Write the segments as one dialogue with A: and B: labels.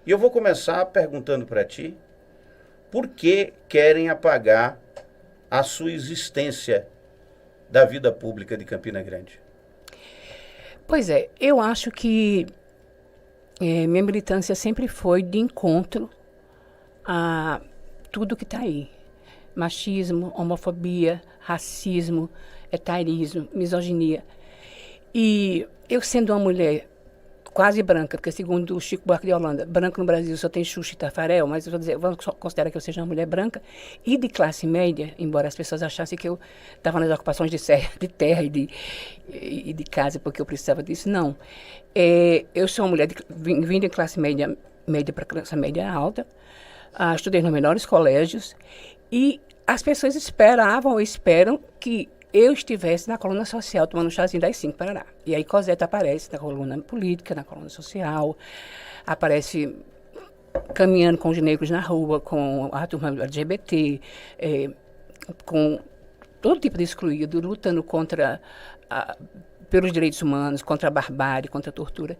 A: E eu vou começar perguntando para ti, por que querem apagar a sua existência da vida pública de Campina Grande?
B: Pois é, eu acho que minha militância sempre foi de encontro a tudo que está aí. Machismo, homofobia, racismo, etarismo, misoginia. E eu sendo uma mulher quase branca, porque segundo o Chico Buarque de Holanda, branco no Brasil só tem Xuxa e Tafarel, mas eu vou dizer, vamos considerar que eu seja uma mulher branca e de classe média, embora as pessoas achassem que eu estava nas ocupações de terra e de casa porque eu precisava disso, não. Eu sou uma mulher vindo de classe média para classe média alta, estudei nos melhores colégios e as pessoas esperavam ou esperam que eu estivesse na coluna social tomando um chazinho das 5 Parará. E aí Coseta aparece na coluna política, na coluna social, aparece caminhando com os negros na rua, com a turma LGBT, com todo tipo de excluído, lutando pelos direitos humanos, contra a barbárie, contra a tortura.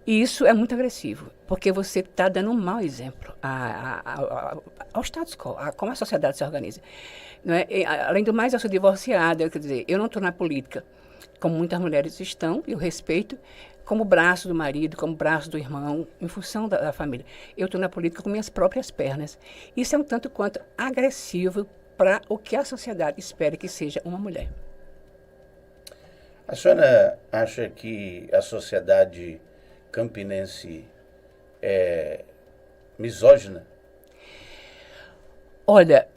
B: E isso é muito agressivo, porque você está dando um mau exemplo ao status quo, a como a sociedade se organiza. Não é? Além do mais, eu sou divorciada, quer dizer, eu não estou na política, como muitas mulheres estão, eu respeito, como braço do marido, como braço do irmão, em função da família. Eu estou na política com minhas próprias pernas. Isso é um tanto quanto agressivo para o que a sociedade espera que seja uma mulher.
A: A senhora acha que a sociedade campinense é misógina?
B: Olha,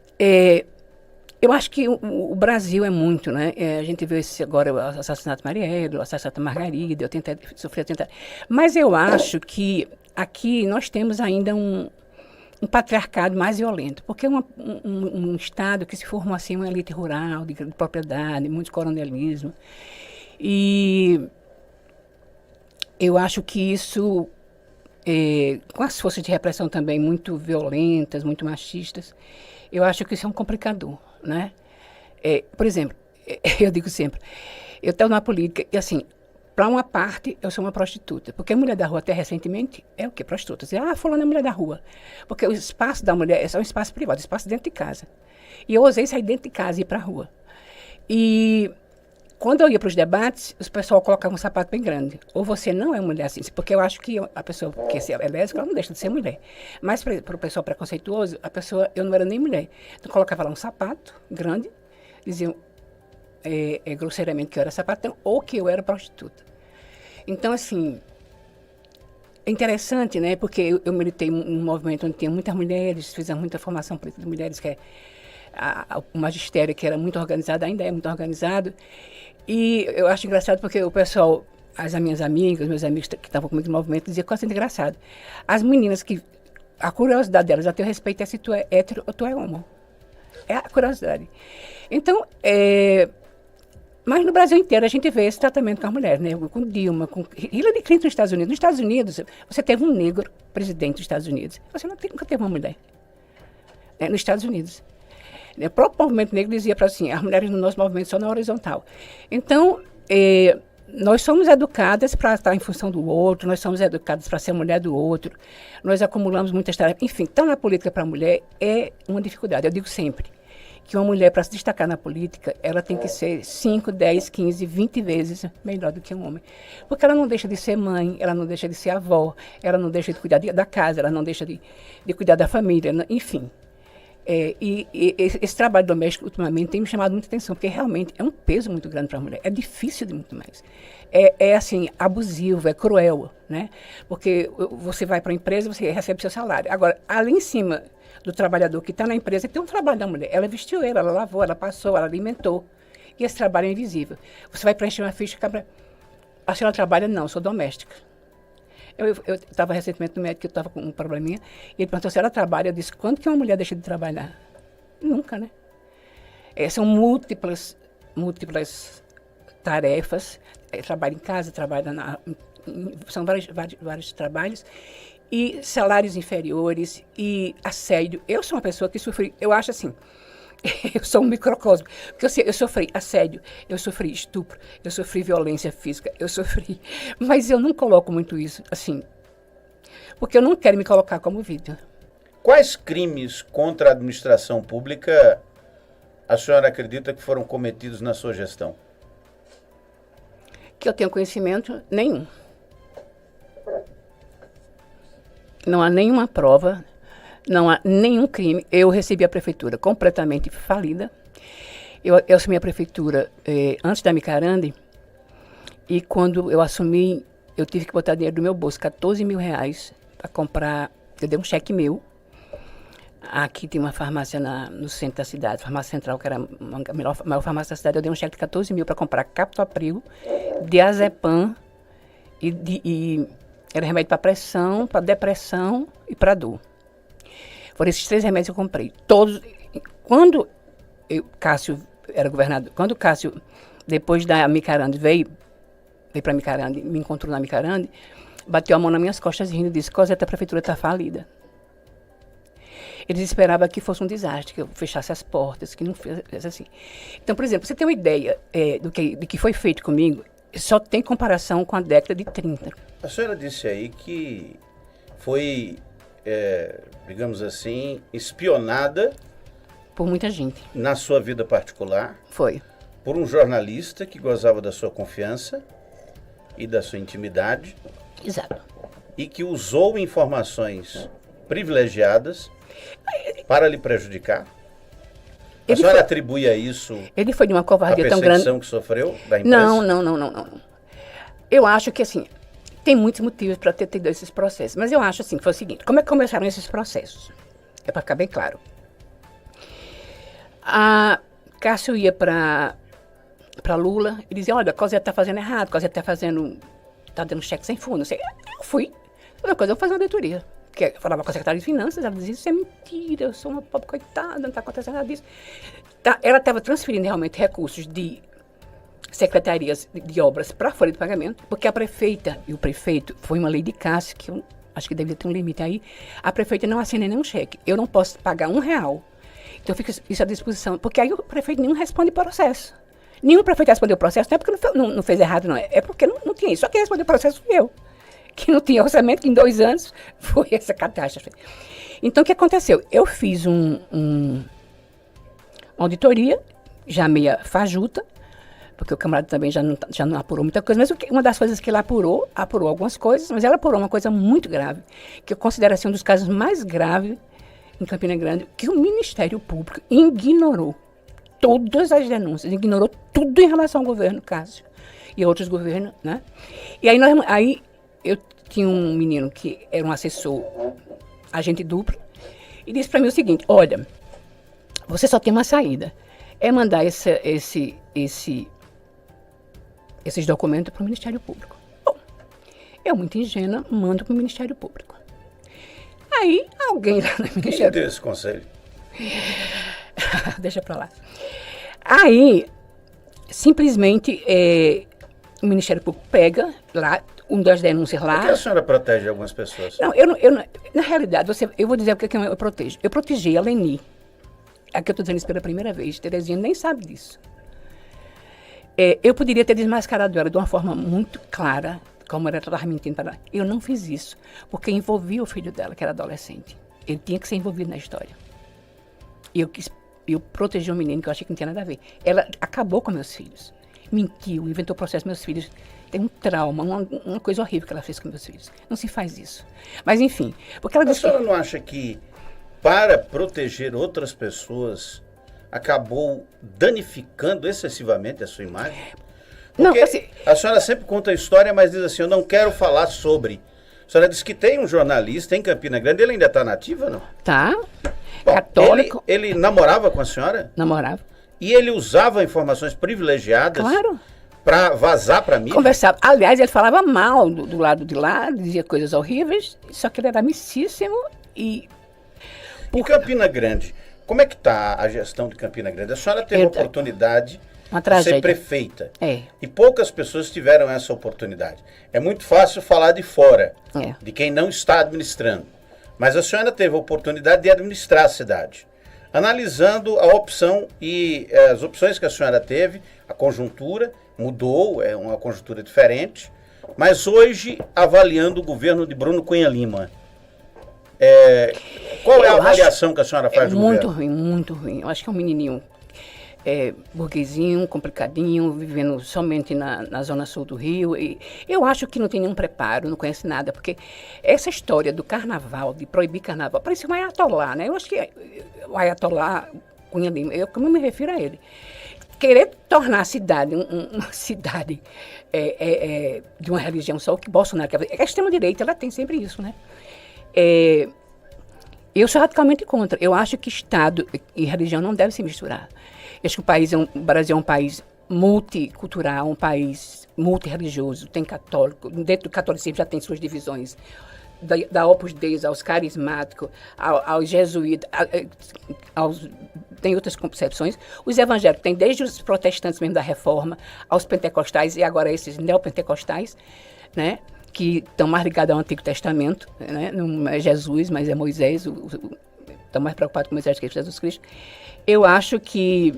B: eu acho que o Brasil é muito, né? A gente viu agora o assassinato de Marielle, o assassinato de Margarida, eu sofri atentado. Mas eu acho que aqui nós temos ainda um patriarcado mais violento, porque é um Estado que se formou assim, uma elite rural, de propriedade, muito coronelismo. E eu acho que isso, com as forças de repressão também muito violentas, muito machistas, eu acho que isso é um complicador, né? Por exemplo, eu digo sempre, eu estou na política e assim, para uma parte eu sou uma prostituta, porque a mulher da rua até recentemente é o quê? Prostituta. Fulana é mulher da rua. Porque o espaço da mulher é só um espaço privado, um espaço dentro de casa. E eu ousei sair dentro de casa e ir para a rua. E quando eu ia para os debates, os pessoal colocavam um sapato bem grande. Ou você não é mulher assim, porque eu acho que a pessoa que é lésbica, ela não deixa de ser mulher. Mas para o pessoal preconceituoso, eu não era nem mulher. Então colocava lá um sapato grande, diziam grosseiramente que eu era sapatão ou que eu era prostituta. Então, assim, é interessante, né? Porque eu militei num movimento onde tinha muitas mulheres, fizemos muita formação política de mulheres, que o magistério, que era muito organizado, ainda é muito organizado. E eu acho engraçado porque o pessoal, as minhas amigas, meus amigos que estavam comigo no movimento, diziam que eu achei engraçado. As meninas a curiosidade delas, a teu respeito é se tu é hétero ou tu é homo. É a curiosidade. Então, mas no Brasil inteiro a gente vê esse tratamento com as mulheres, né? Com Dilma, com Hillary Clinton nos Estados Unidos. Nos Estados Unidos, você teve um negro presidente dos Estados Unidos. Você nunca teve uma mulher. Nos Estados Unidos. O próprio movimento negro dizia para assim, as mulheres no nosso movimento são na horizontal. Então, nós somos educadas para estar em função do outro, nós somos educadas para ser mulher do outro, nós acumulamos muitas tarefas. Enfim, estar na política para a mulher é uma dificuldade. Eu digo sempre que uma mulher, para se destacar na política, ela tem que ser 5, 10, 15, 20 vezes melhor do que um homem. Porque ela não deixa de ser mãe, ela não deixa de ser avó, ela não deixa de cuidar da casa, ela não deixa de cuidar da família, enfim. E esse trabalho doméstico, ultimamente, tem me chamado muita atenção, porque realmente é um peso muito grande para a mulher. É difícil de muito mais. Assim, abusivo, é cruel, né? Porque você vai para a empresa, você recebe seu salário. Agora, ali em cima do trabalhador que está na empresa, tem um trabalho da mulher. Ela vestiu ele, ela lavou, ela passou, ela alimentou. E esse trabalho é invisível. Você vai preencher uma ficha, a senhora trabalha? Não, sou doméstica. Eu estava recentemente no médico, eu estava com um probleminha, e ele perguntou se ela trabalha. Eu disse, quando que uma mulher deixa de trabalhar? Nunca, né? São múltiplas tarefas, trabalho em casa, são vários trabalhos, e salários inferiores, e assédio. Eu sou uma pessoa que sofri, eu acho assim, eu sou um microcosmo, porque eu sofri assédio, eu sofri estupro, eu sofri violência física, mas eu não coloco muito isso, assim, porque eu não quero me colocar como vítima.
A: Quais crimes contra a administração pública a senhora acredita que foram cometidos na sua gestão?
B: Que eu tenho conhecimento nenhum. Não há nenhuma prova, não há nenhum crime. Eu recebi a prefeitura completamente falida. Eu assumi a prefeitura antes da Micarande, e quando eu assumi, eu tive que botar dinheiro do meu bolso, R$14 mil, para comprar. Eu dei um cheque meu. Aqui tem uma farmácia no centro da cidade, farmácia central, que era a maior farmácia da cidade. Eu dei um cheque de R$14 mil para comprar captopril, diazepam e era remédio para pressão, para depressão e para dor. Foram esses 3 remédios que eu comprei. Todos. Quando Cássio era governador, quando Cássio, depois da Micarande, veio para Micarande, me encontrou na Micarande, bateu a mão nas minhas costas rindo e disse: Coseta, a prefeitura está falida. Eles esperavam que fosse um desastre, que eu fechasse as portas, que não fizesse assim. Então, por exemplo, você tem uma ideia do que foi feito comigo, só tem comparação com a década de 30.
A: A senhora disse aí que foi, digamos assim, espionada
B: Por muita gente.
A: na sua vida particular
B: Foi.
A: por um jornalista que gozava da sua confiança e da sua intimidade
B: Exato.
A: e que usou informações privilegiadas para lhe prejudicar. A senhora atribui a isso
B: Ele foi de uma
A: a
B: covardia tão grande.
A: perseguição que sofreu da imprensa?
B: Não. Eu acho que, assim, tem muitos motivos para ter tido esses processos. Mas eu acho, assim, que foi o seguinte. Como é que começaram esses processos? É para ficar bem claro. A Cássio ia para Lula e dizia: olha, a Coseta está fazendo errado, a Coseta está dando cheque sem fundo. Não sei. Eu fui. Uma coisa, eu vou fazer uma auditoria. Porque eu falava com a secretária de Finanças, ela dizia: isso é mentira, eu sou uma pobre coitada, não está acontecendo nada disso. Ela estava transferindo realmente recursos de secretarias de obras para a folha de pagamento, porque a prefeita e o prefeito, foi uma lei de Cássio, que eu acho que deveria ter um limite aí, a prefeita não assina nenhum cheque. Eu não posso pagar R$1. Então eu fico isso à disposição, porque aí o prefeito nenhum responde processo. Nenhum prefeito respondeu o processo, não é porque não fez errado, não. É porque não tinha isso. Só quem respondeu o processo fui eu. Que não tinha orçamento, que em 2 anos foi essa catástrofe. Então, o que aconteceu? Eu fiz uma auditoria, já meia fajuta, porque o camarada também já não apurou muita coisa, mas uma das coisas que ele apurou algumas coisas, mas ela apurou uma coisa muito grave, que eu considero assim um dos casos mais graves em Campina Grande, que o Ministério Público ignorou todas as denúncias, ignorou tudo em relação ao governo Cássio e outros governos, né? E aí eu tinha um menino que era um assessor, agente duplo, e disse para mim o seguinte: olha, você só tem uma saída, é mandar esses documentos para o Ministério Público. Bom, eu, muito ingênua, mando para o Ministério Público. Aí alguém lá no Ministério
A: Quem deu esse conselho?
B: Deixa para lá. Aí, simplesmente, o Ministério Público pega lá uma das denúncias lá.
A: Por que a senhora protege algumas pessoas?
B: Não, na realidade, eu vou dizer o que eu protejo. Eu protegi a Leni. Aqui eu estou dizendo isso pela primeira vez. Terezinha nem sabe disso. Eu poderia ter desmascarado ela de uma forma muito clara, como ela estava mentindo para ela. Eu não fiz isso, porque envolvia o filho dela, que era adolescente. Ele tinha que ser envolvido na história. E eu protegi o menino, que eu achei que não tinha nada a ver. Ela acabou com meus filhos. Mentiu, inventou o processo. Meus filhos têm um trauma, uma coisa horrível que ela fez com meus filhos. Não se faz isso. Mas, enfim, porque ela disse
A: que... A senhora não acha que, para proteger outras pessoas, acabou danificando excessivamente a sua imagem? Porque
B: não, assim,
A: a senhora sempre conta a história, mas diz assim: eu não quero falar sobre. A senhora disse que tem um jornalista em Campina Grande, ele ainda está nativo, não?
B: Tá.
A: Bom,
B: católico.
A: Ele namorava com a senhora?
B: Namorava.
A: E ele usava informações privilegiadas?
B: Claro.
A: Para vazar para mim?
B: Conversava. Aliás, ele falava mal do lado de lá, dizia coisas horríveis, só que ele era amicíssimo e...
A: Em Campina Grande, como é que está a gestão de Campina Grande? A senhora teve a oportunidade de ser prefeita. E poucas pessoas tiveram essa oportunidade. É muito fácil falar de fora, de quem não está administrando. Mas a senhora teve a oportunidade de administrar a cidade. Analisando a opção e as opções que a senhora teve, a conjuntura mudou, é uma conjuntura diferente. Mas hoje, avaliando o governo de Bruno Cunha Lima, Qual é a avaliação que a senhora faz do
B: governo?
A: Muito ruim,
B: muito ruim. Eu acho que é um menininho burguesinho, complicadinho, vivendo somente na zona sul do Rio. E eu acho que não tem nenhum preparo, não conhece nada, porque essa história do carnaval, de proibir carnaval, parece um ayatolá, né? Eu acho que o ayatolá Cunha Lima, como eu me refiro a ele, querer tornar a cidade uma cidade de uma religião só, o que Bolsonaro quer fazer. A extrema-direita, ela tem sempre isso, né? Eu sou radicalmente contra. Eu acho que Estado e religião não devem se misturar. Eu acho que o Brasil é um país multicultural, um país multirreligioso, tem católico, dentro do catolicismo já tem suas divisões, da Opus Dei aos carismáticos, aos jesuítas, tem outras concepções. Os evangélicos têm desde os protestantes mesmo da Reforma, aos pentecostais e agora esses neopentecostais, né, que estão mais ligados ao Antigo Testamento, né, não é Jesus, mas é Moisés, estão mais preocupados com Moisés que com Jesus Cristo. Eu acho que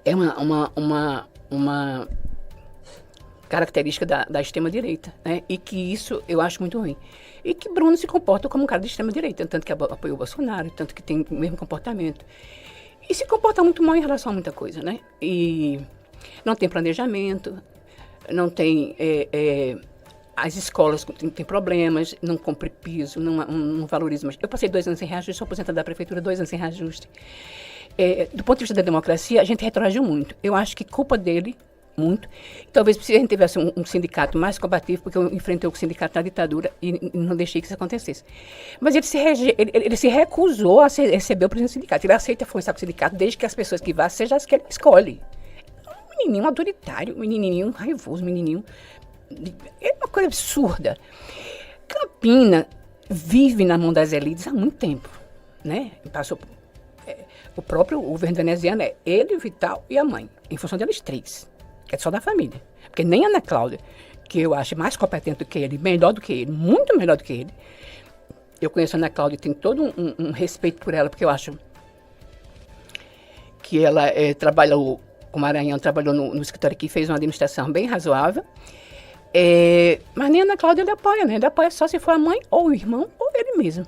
B: é uma característica da extrema-direita, né? E que isso eu acho muito ruim. E que Bruno se comporta como um cara de extrema-direita, tanto que apoiou o Bolsonaro, tanto que tem o mesmo comportamento. E se comporta muito mal em relação a muita coisa, né? E não tem planejamento, não tem... as escolas têm problemas, não cumpre piso, não valoriza mais. Eu passei 2 anos sem reajuste, sou aposentada da prefeitura, 2 anos sem reajuste. Do ponto de vista da democracia, a gente retroagiu muito. Eu acho que culpa dele, muito. Talvez se a gente tivesse um sindicato mais combativo, porque eu enfrentei o sindicato na ditadura e não deixei que isso acontecesse. Mas ele se recusou a receber o presidente do sindicato. Ele aceita conversar com o sindicato desde que as pessoas que vão sejam as que ele escolhe. Um menininho autoritário, um menininho raivoso, um menininho... É uma coisa absurda. Campina vive na mão das elites há muito tempo, né? Passou o próprio governo veneziano ele, o Vital e a mãe, em função deles 3, que é só da família. Porque nem a Ana Cláudia, que eu acho mais competente do que ele, melhor do que ele, muito melhor do que ele. Eu conheço a Ana Cláudia e tenho todo um respeito por ela, porque eu acho que ela trabalhou, o Maranhão trabalhou no escritório aqui, fez uma administração bem razoável. Mas nem a Ana Cláudia ele apoia, né? Ele apoia só se for a mãe, ou o irmão, ou ele mesmo.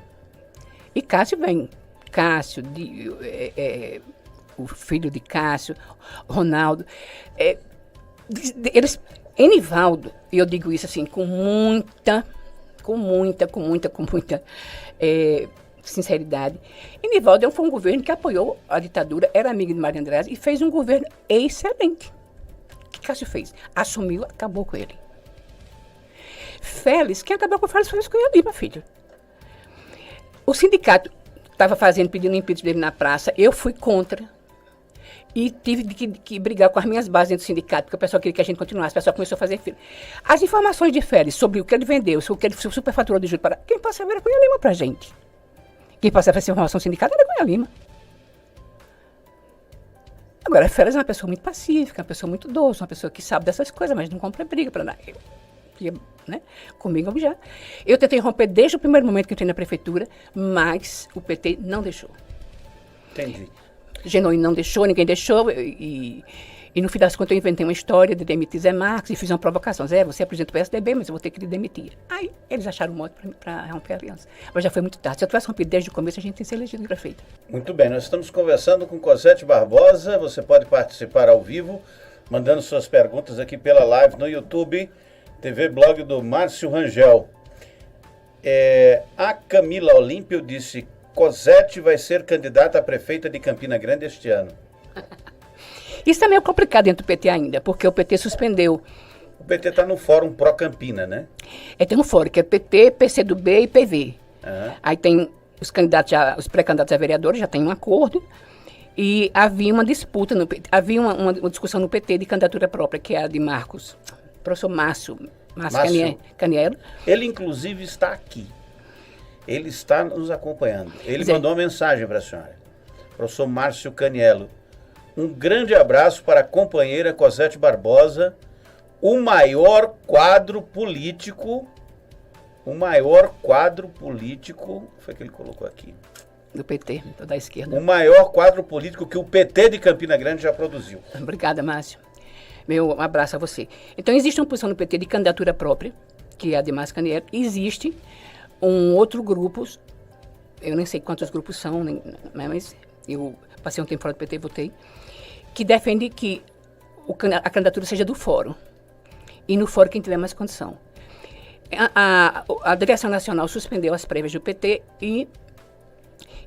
B: E Cássio vem. Cássio, o filho de Cássio, Ronaldo. Enivaldo, e eu digo isso assim, com muita sinceridade. Enivaldo foi um governo que apoiou a ditadura, era amigo de Maria Andreas e fez um governo excelente. O que Cássio fez? Assumiu, acabou com ele. Félix, quem acabou com o Félix foi o Cunha Lima, filho. O sindicato estava pedindo impeachment dele na praça, eu fui contra. E tive que brigar com as minhas bases dentro do sindicato, porque o pessoal queria que a gente continuasse, o pessoal começou a fazer filho. As informações de Félix sobre o que ele vendeu, sobre o que ele superfaturou de juros para... Quem passava era Cunha Lima pra gente. Quem passava essa informação sindicato era Cunha Lima. Agora, Félix é uma pessoa muito pacífica, uma pessoa muito doce, uma pessoa que sabe dessas coisas, mas não compra briga para nada. Né? Comigo já. Eu tentei romper desde o primeiro momento que entrei na prefeitura, mas o PT não deixou.
A: Entendi.
B: Genuíno não deixou, ninguém deixou, e no fim das contas eu inventei uma história de demitir Zé Marcos e fiz uma provocação. Zé, você é presidente do PSDB, mas eu vou ter que lhe demitir. Aí eles acharam um modo para romper a aliança. Mas já foi muito tarde. Se eu tivesse rompido desde o começo, a gente tinha se elegido prefeito.
A: Muito bem, nós estamos conversando com Cosete Barbosa. Você pode participar ao vivo, mandando suas perguntas aqui pela live no YouTube, TV Blog do Márcio Rangel. A Camila Olímpio disse: Cosete vai ser candidata a prefeita de Campina Grande este ano.
B: Isso é meio complicado dentro do PT ainda, porque o PT suspendeu.
A: O PT está no Fórum Pro Campina, né?
B: Tem um fórum, que é PT, PCdoB e PV.
A: Uhum.
B: Aí tem os pré-candidatos a vereadores, já tem um acordo. E havia uma disputa, havia uma discussão no PT de candidatura própria, que é a de professor Márcio Caniello.
A: Ele, inclusive, está aqui. Ele está nos acompanhando. Ele mandou uma mensagem para a senhora. Professor Márcio Caniello. Um grande abraço para a companheira Cosete Barbosa, o maior quadro político, foi que ele colocou aqui.
B: Do PT, da esquerda.
A: O maior quadro político que o PT de Campina Grande já produziu.
B: Obrigada, Márcio. Um abraço a você. Então, existe uma posição no PT de candidatura própria, que é a de Márcio Caniello. Existe um outro grupo, eu nem sei quantos grupos são, mas eu passei um tempo fora do PT e votei, que defende que a candidatura seja do fórum. E no fórum quem tiver mais condição. A direção nacional suspendeu as prévias do PT e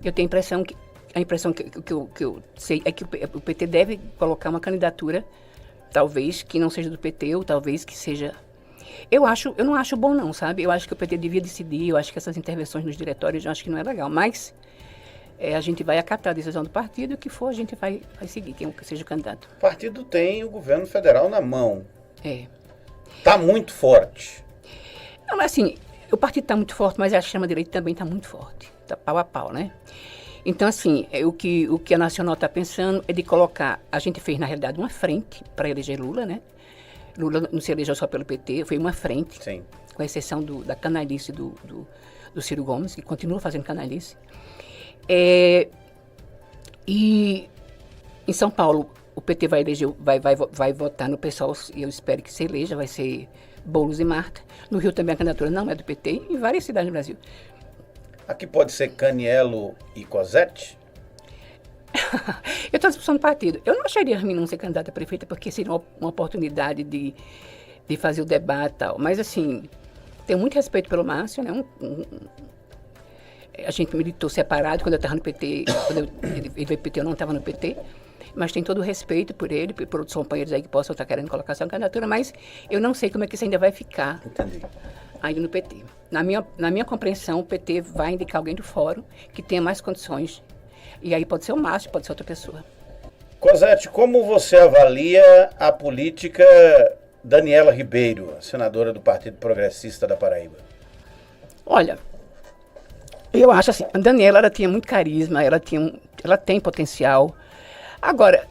B: eu tenho a impressão que eu sei é que o PT deve colocar uma candidatura, talvez que não seja do PT, ou talvez que seja... Eu não acho bom não, sabe? Eu acho que o PT devia decidir, eu acho que essas intervenções nos diretórios, eu acho que não é legal, mas a gente vai acatar a decisão do partido e o que for a gente vai seguir, quem seja o candidato.
A: O partido tem o governo federal na mão. Está muito forte.
B: Não, mas assim, o partido está muito forte, mas a extrema-direita também está muito forte. Está pau a pau, né? Então, assim, o que a Nacional está pensando é de colocar... A gente fez, na realidade, uma frente para eleger Lula, né? Lula não se elegeu só pelo PT, foi uma frente.
A: Sim.
B: Com exceção da canalice do Ciro Gomes, que continua fazendo canalice. E em São Paulo, o PT vai eleger, vai votar no pessoal, e eu espero que se eleja, vai ser Boulos e Marta. No Rio também a candidatura não é do PT, em várias cidades do Brasil.
A: Aqui pode ser Caniello e Cosette?
B: Eu estou à discussão do partido. Eu não acharia ruim não ser candidata a prefeita, porque seria uma oportunidade de fazer o debate e tal. Mas, assim, tenho muito respeito pelo Márcio, né? A gente militou separado quando eu estava no PT. Quando ele veio pro PT, eu não estava no PT. Mas tem todo o respeito por ele, por outros companheiros aí que possam estar querendo colocar sua candidatura, mas eu não sei como é que isso ainda vai ficar.
A: Entendi.
B: Ainda no PT. Na minha compreensão, o PT vai indicar alguém do fórum que tenha mais condições. E aí pode ser o Márcio, pode ser outra pessoa.
A: Cosette, como você avalia a política Daniela Ribeiro, senadora do Partido Progressista da Paraíba?
B: Olha, eu acho assim, a Daniela ela tinha muito carisma, ela tem potencial. Agora,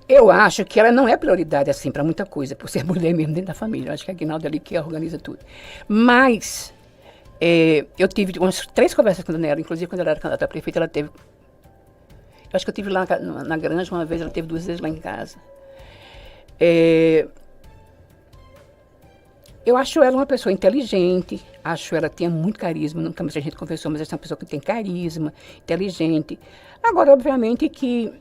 B: eu acho que ela não é prioridade assim para muita coisa, por ser mulher mesmo dentro da família. Eu acho que a Aguinaldo ali que organiza tudo. Mas eu tive umas 3 conversas com a Daniela, inclusive quando ela era candidata a prefeita, ela teve... Eu acho que eu estive lá na Granja uma vez, ela teve 2 vezes lá em casa. Eu acho ela uma pessoa inteligente, acho ela tinha muito carisma, nunca mais a gente conversou, mas ela é uma pessoa que tem carisma, inteligente. Agora, obviamente que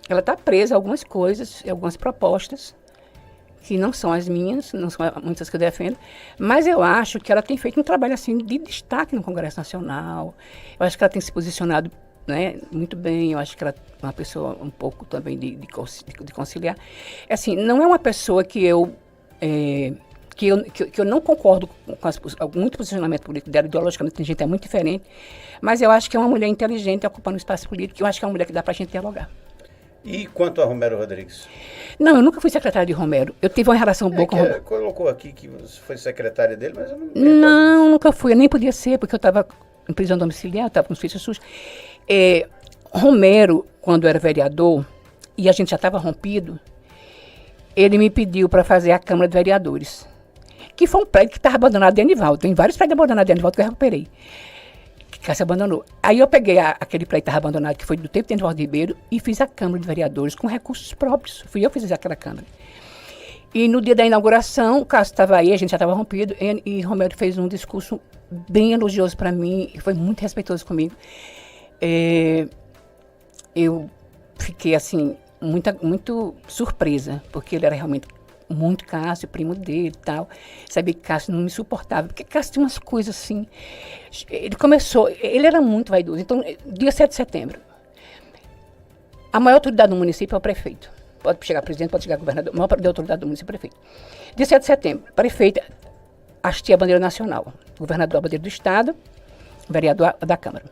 B: ela está presa a algumas coisas, algumas propostas, que não são as minhas, não são muitas que eu defendo, mas eu acho que ela tem feito um trabalho assim de destaque no Congresso Nacional. Eu acho que ela tem se posicionado, né, muito bem. Eu acho que ela é uma pessoa um pouco também de conciliar. Assim, não é uma pessoa que eu não concordo com muito posicionamento político dela, ideologicamente a gente é muito diferente, mas eu acho que é uma mulher inteligente ocupando o espaço político, eu acho que é uma mulher que dá para a gente dialogar.
A: E quanto a Romero Rodrigues?
B: Não, eu nunca fui secretária de Romero. Eu tive uma relação boa com o Romero.
A: Colocou aqui que você foi secretária dele, mas eu não...
B: Não, nunca fui. Eu nem podia ser, porque eu estava em prisão domiciliar, estava com suíça SUS. Romero, quando era vereador, e a gente já estava rompido, ele me pediu para fazer a Câmara de Vereadores, que foi um prédio que estava abandonado de Anivaldo. Tem vários prédios abandonados de Anivaldo que eu recuperei. Que se abandonou. Aí eu peguei aquele prédio que estava abandonado, que foi do tempo de Anivaldo Ribeiro, e fiz a Câmara de Vereadores com recursos próprios. Fui eu que fiz aquela Câmara. E no dia da inauguração, o Cássio estava aí, a gente já estava rompido, e Romero fez um discurso bem elogioso para mim, e foi muito respeitoso comigo. Eu fiquei, assim, muito surpresa, porque ele era realmente muito Cássio, primo dele e tal. Sabia que Cássio não me suportava, porque Cássio tinha umas coisas assim. Ele era muito vaidoso. Então, dia 7 de setembro, a maior autoridade do município é o prefeito. Pode chegar presidente, pode chegar governador, a maior autoridade do município é o prefeito. Dia 7 de setembro, prefeita hastia a bandeira nacional, governador a bandeira do estado, vereador da Câmara.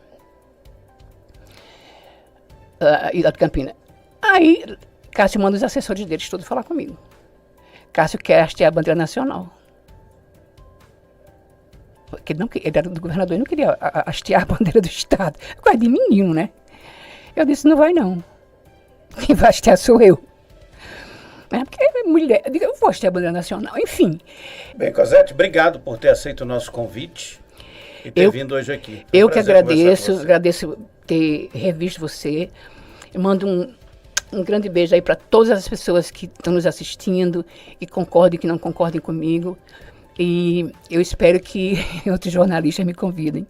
B: E da Campina. Aí, Cássio manda os assessores deles todos falar comigo. Cássio quer hastear a bandeira nacional. Porque ele era do governador e não queria hastear a bandeira do estado. Coisa de menino, né? Eu disse, não vai não. Quem vai hastear sou eu. Porque mulher, eu digo, eu vou hastear a bandeira nacional, enfim.
A: Bem, Cosette, obrigado por ter aceito o nosso convite e ter vindo hoje aqui.
B: Eu que agradeço ter revisto você. Eu mando um grande beijo aí para todas as pessoas que estão nos assistindo, que concordem, que não concordem comigo. E eu espero que outros jornalistas me convidem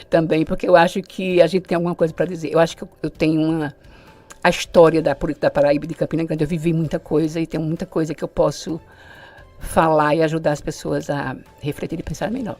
B: também, porque eu acho que a gente tem alguma coisa para dizer. Eu acho que eu tenho a história da política da Paraíba e de Campina Grande, eu vivi muita coisa e tenho muita coisa que eu posso falar e ajudar as pessoas a refletir e pensar melhor.